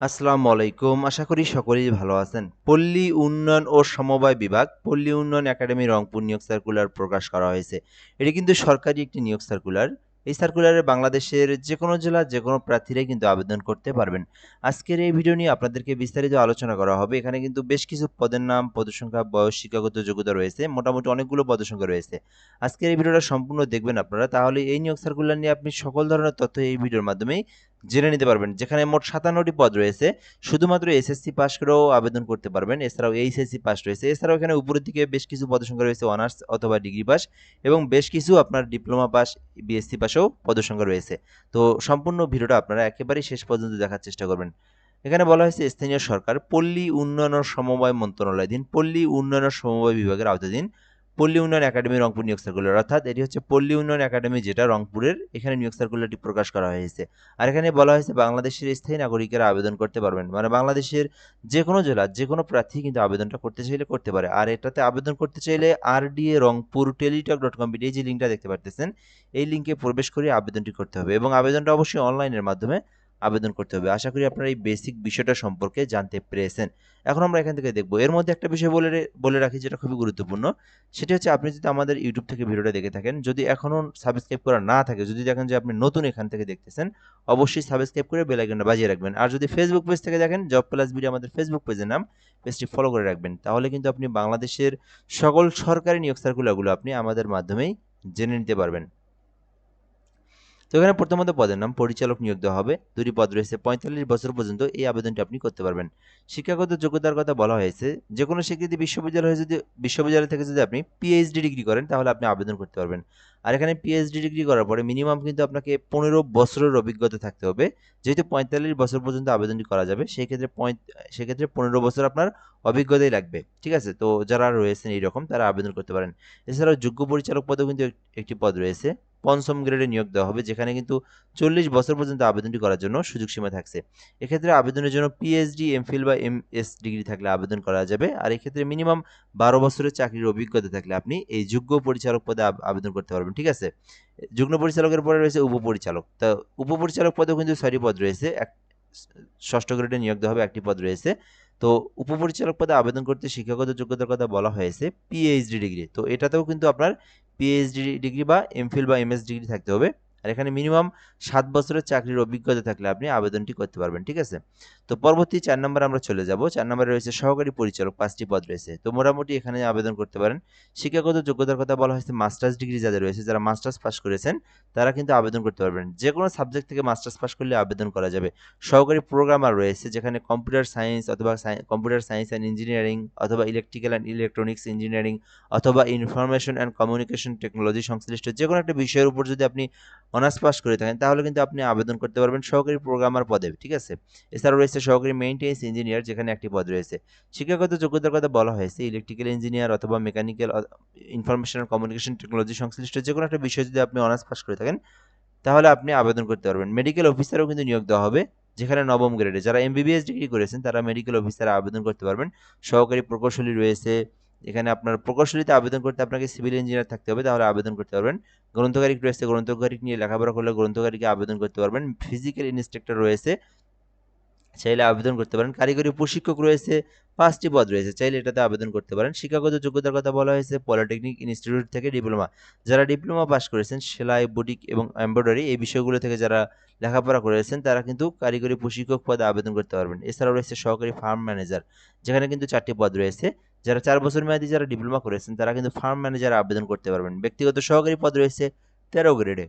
আসসালামু আলাইকুম। আশা করি সকলেই ভালো আছেন। পল্লী উন্নয়ন ও সমবায় বিভাগ, পল্লী উন্নয়ন একাডেমি রংপুর নিয়োগ সার্কুলার প্রকাশ করা হয়েছে। এটি কিন্তু সরকারি একটি নিয়োগ সার্কুলার। এই সার্কুলারে বাংলাদেশের যেকোনো জেলার যেকোনো প্রার্থীরাই কিন্তু আবেদন করতে পারবেন। আজকের এই ভিডিও নিয়ে আপনাদেরকে বিস্তারিত আলোচনা করা হবে। এখানে কিন্তু বেশ কিছু পদের নাম, পদের সংখ্যা, বয়স, শিক্ষাগত যোগ্যতা রয়েছে। মোটামুটি অনেকগুলো পদের সংখ্যা রয়েছে। আজকের এই ভিডিওটা সম্পূর্ণ দেখবেন আপনারা। তাহলে এই নিয়োগ সার্কুলার নিয়ে আপনি সকল ধরনের তথ্য এই ভিডিওর মাধ্যমেই জেনে নিতে পারবেন। যেখানে মোট ৫৭টি পদ রয়েছে। শুধুমাত্র এসএসসি পাস করেও আবেদন করতে পারবেন। এছাড়াও এইচএসসি পাস রয়েছে। এছাড়াও এখানে উপরের দিকে বেশ কিছু পদসংখ্যা রয়েছে অনার্স অথবা ডিগ্রি পাস এবং বেশ কিছু আপনার ডিপ্লোমা পাস, বিএসসি পাসেও পদসংখ্যা রয়েছে। তো সম্পূর্ণ ভিডিওটা আপনারা একেবারেই শেষ পর্যন্ত দেখার চেষ্টা করবেন। এখানে বলা হয়েছে স্থানীয় সরকার পল্লী উন্নয়ন ও সমবায় মন্ত্রণালয়াধীন পল্লী উন্নয়ন ও সমবায় বিভাগের আওতাধীন পল্লী উন্নয়ন একাডেমি রংপুর নিয়োগ সার্কুলার, অর্থাৎ এটি হচ্ছে পল্লী উন্নয়ন একাডেমি যেটা রংপুরের, এখানে নিয়োগ সার্কুলারটি প্রকাশ করা হয়েছে। আর এখানে বলা হয়েছে বাংলাদেশের স্থায়ী নাগরিকেরা আবেদন করতে পারবেন, মানে বাংলাদেশের যে কোনো জেলার যে কোনো প্রার্থী কিন্তু আবেদনটা করতে চাইলে করতে পারে। আর এটাতে আবেদন করতে চাইলে RDA রংপুর টেলিটক.com এই যে লিঙ্কটা দেখতে পারতেছেন, এই লিঙ্কে প্রবেশ করে আবেদনটি করতে হবে এবং আবেদনটা অবশ্যই অনলাইনের মাধ্যমে আবেদন করতে হবে। আশা করি আপনারা এই বেসিক বিষয়টা সম্পর্কে জানতে পেরেছেন। এখন আমরা এখান থেকে দেখব। এর মধ্যে একটা বিষয় বলে রাখি যেটা খুবই গুরুত্বপূর্ণ। সেটা হচ্ছে আপনি যদি আমাদের ইউটিউব থেকে ভিডিওটা দেখে থাকেন, যদি এখনও সাবস্ক্রাইব করা না থাকে, যদি দেখেন যে আপনি নতুন এখান থেকে দেখতেছেন, অবশ্যই সাবস্ক্রাইব করে বেল আইকনটা বাজিয়ে রাখবেন। আর যদি ফেসবুক পেজ থেকে দেখেন, জব প্লাস ভিডিও আমাদের ফেসবুক পেজের নাম, পেজটি ফলো করে রাখবেন। তাহলে কিন্তু আপনি বাংলাদেশের সকল সরকারি নিয়োগ সার্কুলারগুলো আপনি আমাদের মাধ্যমেই জেনে নিতে পারবেন। তো এখানে প্রথমত পদের নাম পরিচালক নিয়োগ দেওয়া হবে। দুটি পদ রয়েছে। ৪৫ বছর পর্যন্ত এই আবেদনটি আপনি করতে পারবেন। শিক্ষাগত যোগ্যতার কথা বলা হয়েছে। যে কোনো স্বীকৃতি বিশ্ববিদ্যালয় থেকে যদি আপনি পিএইচডি ডিগ্রি করেন তাহলে আপনি আবেদন করতে পারবেন। আর এখানে পিএইচডি ডিগ্রি করার পরে মিনিমাম কিন্তু আপনাকে ১৫ বছরের অভিজ্ঞতা থাকতে হবে। যেহেতু ৪৫ বছর পর্যন্ত আবেদনটি করা যাবে, সেক্ষেত্রে ১৫ বছর আপনার অভিজ্ঞতাই লাগবে। ঠিক আছে? তো যারা রয়েছেন এইরকম তারা আবেদন করতে পারেন। এছাড়াও যোগ্য পরিচালক পদেও কিন্তু একটি পদ রয়েছে। পঞ্চম গ্রেডে নিয়োগ দেওয়া হবে, যেখানে কিন্তু ৪০ বছর পর্যন্ত আবেদনটি করার জন্য সুযোগ সীমা থাকছে। এক্ষেত্রে আবেদনের জন্য পিএইচডি, এমফিল বা এমএস ডিগ্রি থাকলে আবেদন করা যাবে। আর এক্ষেত্রে মিনিমাম ১২ বছরের চাকরির অভিজ্ঞতা থাকলে আপনি এই যোগ্য পরিচালক পদে আবেদন করতে পারবেন। ঠিক আছে? যুগ্ম পরিচালকের পরে রয়েছে উপপরিচালক। তা উপপরিচালক পদেও কিন্তু ৬টি পদ রয়েছে। ষষ্ঠ গ্রেডে নিয়োগ দেওয়া হবে, একটি পদ রয়েছে। তো উপপরিচালক পদে আবেদন করতে শিক্ষাগত যোগ্যতার কথা বলা হয়েছে পিএইচডি ডিগ্রি। তো এটাতেও কিন্তু আপনার পিএইচডি ডিগ্রি বা এমফিল বা এমএস ডিগ্রি থাকতে হবে। আর এখানে মিনিমাম ৭ বছরের চাকরির অভিজ্ঞতা থাকলে আপনি আবেদনটি করতে পারবেন। ঠিক আছে? তো পরবর্তী ৪ নম্বরে আমরা চলে যাব। ৪ নম্বরে রয়েছে সহকারী পরিচালক, ৫টি পদ রয়েছে। তো মোটামুটি এখানে আবেদন করতে পারেন। শিক্ষাগত যোগ্যতার কথা বলা হয়েছে মাস্টার্স ডিগ্রি যাদের রয়েছে, যারা মাস্টার্স পাস করেছেন তারা কিন্তু আবেদন করতে পারবেন। যে কোনো সাবজেক্ট থেকে মাস্টার্স পাস করলে আবেদন করা যাবে। সহকারী প্রোগ্রামার রয়েছে, যেখানে কম্পিউটার সায়েন্স অথবা কম্পিউটার সায়েন্স অ্যান্ড ইঞ্জিনিয়ারিং অথবা ইলেকট্রিক্যাল অ্যান্ড ইলেকট্রনিক্স ইঞ্জিনিয়ারিং অথবা ইনফরমেশন অ্যান্ড কমিউনিকেশন টেকনোলজি সংশ্লিষ্ট যে কোনো একটা বিষয়ের উপর যদি আপনি অনার্স পাস করে থাকেন তাহলে কিন্তু আপনি আবেদন করতে পারবেন সহকারী প্রোগ্রামার পদে। ঠিক আছে? এছাড়াও রয়েছে সহকারী মেইনটেন্যান্স ইঞ্জিনিয়ার, যেখানে একটি পদ রয়েছে। শিক্ষাগত যোগ্যতার কথা বলা হয়েছে ইলেকট্রিক্যাল ইঞ্জিনিয়ার অথবা mechanical, information and communication technology সংশ্লিষ্ট যে কোনো একটা বিষয় যদি আপনি অনার্স পাস করে থাকেন তাহলে আপনি আবেদন করতে পারবেন। মেডিকেল অফিসারও কিন্তু নিয়োগ দেওয়া হবে, যেখানে নবম গ্রেডে যারা এমবিবিএস ডিগ্রি করেছেন তারা মেডিকেল অফিসারে আবেদন করতে পারবেন। সহকারী প্রকৌশলী রয়েছে। এখানে আপনার প্রকৌশলীতে আবেদন করতে আপনাকে সিভিল ইঞ্জিনিয়ার থাকতে হবে, তাহলে আবেদন করতে পারবেন। গ্রন্থকারিক রয়েছে, গ্রন্থকারিক নিয়ে লেখাপড়া করলে গ্রন্থকারিকে আবেদন করতে পারবেন। ফিজিক্যাল ইন্সট্রাক্টর রয়েছে, চাইলে আবেদন করতে পারেন। কারিগরি প্রশিক্ষক রয়েছে, ৫টি পদ রয়েছে, চাইলে এটাতে আবেদন করতে পারেন। শিক্ষাগত যোগ্যতার কথা বলা হয়েছে পলিটেকনিক ইনস্টিটিউট থেকে ডিপ্লোমা। যারা ডিপ্লোমা পাস করেছেন সেলাই, বুটিক এবং এমব্রয়ডারি এই বিষয়গুলো থেকে যারা লেখাপড়া করেছেন তারা কিন্তু কারিগরি প্রশিক্ষক পদে আবেদন করতে পারবেন। এছাড়াও রয়েছে সহকারী ফার্ম ম্যানেজার, যেখানে কিন্তু ৪টি পদ রয়েছে। যারা ৪ বছর মেয়াদী যারা ডিপ্লোমা করেছেন তারা কিন্তু ফার্ম ম্যানেজারে আবেদন করতে পারবেন। ব্যক্তিগত সহকারী পদ রয়েছে ১৩ গ্রেডে।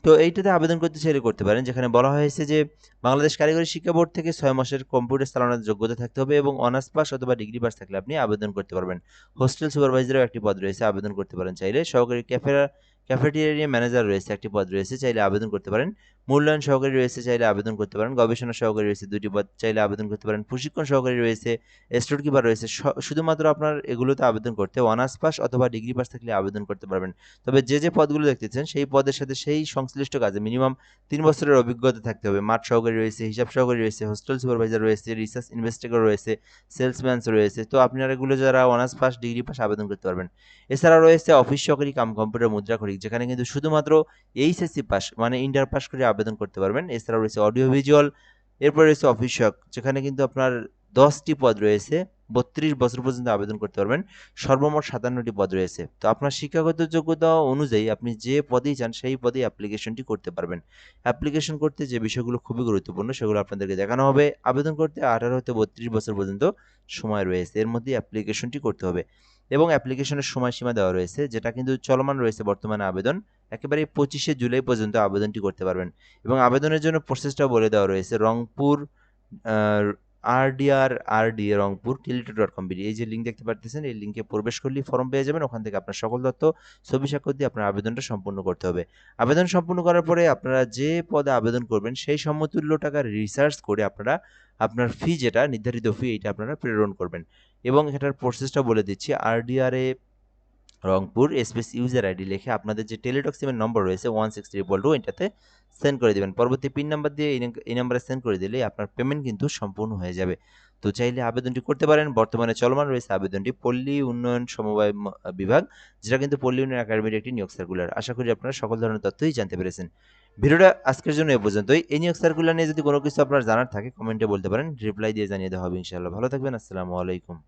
তো এইটাতে আবেদন করতে চাইলে করতে পারেন, যেখানে বলা হয়েছে যে বাংলাদেশ কারিগরি শিক্ষা বোর্ড থেকে ৬ মাসের কম্পিউটার চালানোর যোগ্যতা থাকতে হবে এবং অনার্স পাস অথবা ডিগ্রি পাস থাকলে আপনি আবেদন করতে পারবেন। হোস্টেল সুপারভাইজারও একটি পদ রয়েছে, আবেদন করতে পারেন চাইলে। সহকারী ক্যাফেটেরিয়া ম্যানেজার রয়েছে, একটি পদ রয়েছে, চাইলে আবেদন করতে পারেন। মূল্যায়ন সহকারী রয়েছে, চাইলে আবেদন করতে পারেন। গবেষণা সহকারী রয়েছে, ২টি পদ, চাইলে আবেদন করতে পারেন। প্রশিক্ষণ সহকারী রয়েছে, স্টোর কিপার রয়েছে। শুধুমাত্র আপনার এগুলোতে আবেদন করতে অনার্স পাস অথবা ডিগ্রি পাস থাকলে আবেদন করতে পারবেন। তবে যে পদগুলো দেখতেছেন সেই পদের সাথে সেই সংশ্লিষ্ট কাজে মিনিমাম ৩ বছরের অভিজ্ঞতা থাকতে হবে। মাঠ সহকারী রয়েছে, হিসাব সহকারী রয়েছে, হোস্টেল সুপারভাইজার রয়েছে, রিসার্চ ইনভেস্টিগেটর রয়েছে, সেলসম্যানস রয়েছে। তো আপনারা এগুলো যারা অনার্স পাস, ডিগ্রি পাস আবেদন করতে পারবেন। এছাড়াও রয়েছে অফিস সহকারী কাম কম্পিউটার মুদ্রাক্ষরিক, যেখানে কিন্তু শুধুমাত্র এইচএসসি পাস মানে ইন্টার পাস করে আবেদন করতে পারবেন। এছাড়াও রয়েছে অডিও ভিজুয়াল এরপর রয়েছে অফিস সহায়ক, যেখানে কিন্তু আপনার 10টি পদ রয়েছে, 32 বছর পর্যন্ত আবেদন করতে পারবেন, সর্বমোট 57টি পদ রয়েছে। তো আপনার শিক্ষাগত যোগ্যতা অনুযায়ী আপনি যে পদেই চান সেই পদেই অ্যাপ্লিকেশনটি করতে পারবেন। অ্যাপ্লিকেশন করতে যে বিষয়গুলো খুবই গুরুত্বপূর্ণ সেগুলো আপনাদেরকে দেখানো হবে। আবেদন করতে 18 হতে 32 বছর পর্যন্ত সময় রয়েছে, এর মধ্যে অ্যাপ্লিকেশনটি করতে হবে এবং অ্যাপ্লিকেশনের সময়সীমা দেওয়া রয়েছে, যেটা কিন্তু চলমান রয়েছে বর্তমানে আবেদন। একেবারে 25শে জুলাই পর্যন্ত আবেদনটি করতে পারবেন এবং আবেদনের জন্য প্রসেসটাও বলে দেওয়া রয়েছে। রংপুর RDR রংপুর টেলিটক.com এই যে লিঙ্ক দেখতে পারতেছেন, এই লিঙ্কে প্রবেশ করলেই ফর্ম পেয়ে যাবেন। ওখান থেকে আপনার সকল তথ্য ছবি স্বাক্ষর দিয়ে আপনার আবেদনটা সম্পূর্ণ করতে হবে। আবেদন সম্পূর্ণ করার পরে আপনারা যে পদে আবেদন করবেন সেই সমতুল্য টাকা রিসার্চ করে আপনারা আপনার ফি, যেটা নির্ধারিত ফি, এইটা আপনারা প্রেরণ করবেন এবং এটার প্রসেসটা বলে দিচ্ছি। RDR Rangpur space user ID লিখে আপনাদের যে টেলিটক সিমের নম্বর রয়েছে 16222, এটাতে সেন্ড করে দিবেন। পরবর্তী পিন নাম্বার দিয়ে এই নাম্বারে সেন্ড করে দিলে আপনার পেমেন্ট কিন্তু সম্পূর্ণ হয়ে যাবে। তো চাইলে আবেদনটি করতে পারেন। বর্তমানে চলমান রয়েছে আবেদনটি পল্লী উন্নয়ন সমবায় বিভাগ, যেটা কিন্তু পল্লী উন্নয়ন একাডেমির একটি নিয়োগ সার্কুলার। আশা করি আপনারা সকল ধরনের তথ্যই জানতে পেরেছেন। ভিডিওটা আজকের জন্য এ পর্যন্তই। এই নিয়োগ সার্কুলার নিয়ে যদি কোনো কিছু আপনার জানার থাকে কমেন্টে বলতে পারেন, রিপ্লাই দিয়ে জানিয়ে দেওয়া হবে ইনশাআল্লাহ। ভালো থাকবেন। আসসালামু আলাইকুম।